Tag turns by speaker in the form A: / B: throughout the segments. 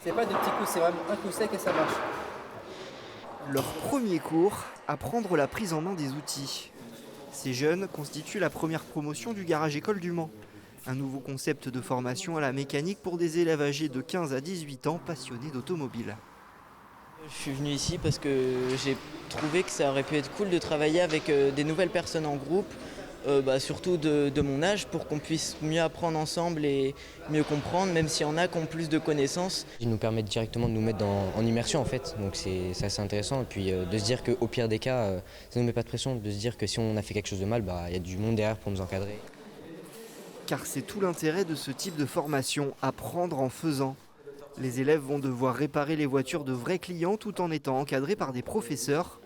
A: C'est pas de petits coups, c'est vraiment un coup sec et ça marche.
B: Leur premier cours, apprendre la prise en main des outils. Ces jeunes constituent la première promotion du Garage École du Mans. Un nouveau concept de formation à la mécanique pour des élèves âgés de 15 à 18 ans passionnés d'automobile.
C: Je suis venu ici parce que j'ai trouvé que ça aurait pu être cool de travailler avec des nouvelles personnes en groupe, surtout de mon âge, pour qu'on puisse mieux apprendre ensemble et mieux comprendre, même s'il y en a qui ont plus de connaissances.
D: Ils nous permettent directement de nous mettre en immersion en fait, donc c'est assez intéressant. Et puis de se dire qu'au pire des cas, ça ne nous met pas de pression, de se dire que si on a fait quelque chose de mal, il y a du monde derrière pour nous encadrer.
B: Car c'est tout l'intérêt de ce type de formation, apprendre en faisant. Les élèves vont devoir réparer les voitures de vrais clients tout en étant encadrés par des professeurs.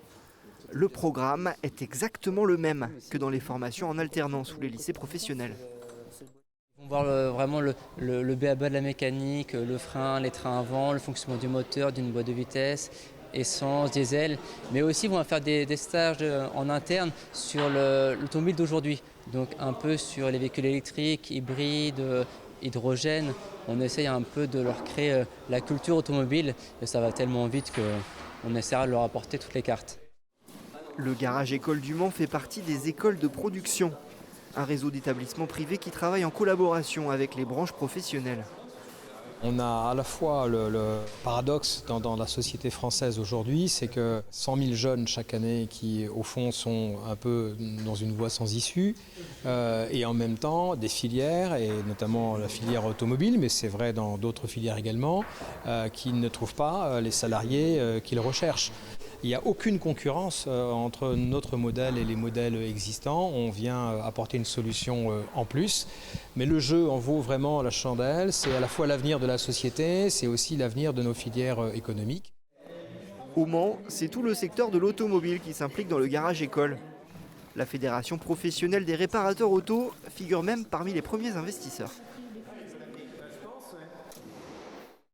B: Le programme est exactement le même que dans les formations en alternance ou les lycées professionnels.
E: On va voir vraiment le b.a-ba de la mécanique, le frein, les trains à vent, le fonctionnement du moteur, d'une boîte de vitesse, essence, diesel. Mais aussi, on va faire des stages en interne sur l'automobile d'aujourd'hui. Donc un peu sur les véhicules électriques, hybrides, hydrogène. On essaye un peu de leur créer la culture automobile. Et ça va tellement vite qu'on essaiera de leur apporter toutes les cartes.
B: Le Garage École du Mans fait partie des écoles de production, un réseau d'établissements privés qui travaillent en collaboration avec les branches professionnelles.
F: On a à la fois le paradoxe dans la société française aujourd'hui, c'est que 100 000 jeunes chaque année qui au fond sont un peu dans une voie sans issue et en même temps des filières, et notamment la filière automobile, mais c'est vrai dans d'autres filières également, qui ne trouvent pas les salariés qu'ils recherchent. Il n'y a aucune concurrence entre notre modèle et les modèles existants. On vient apporter une solution en plus. Mais le jeu en vaut vraiment la chandelle. C'est à la fois l'avenir de la société, c'est aussi l'avenir de nos filières économiques.
B: Au Mans, c'est tout le secteur de l'automobile qui s'implique dans le Garage École. La Fédération professionnelle des réparateurs auto figure même parmi les premiers investisseurs.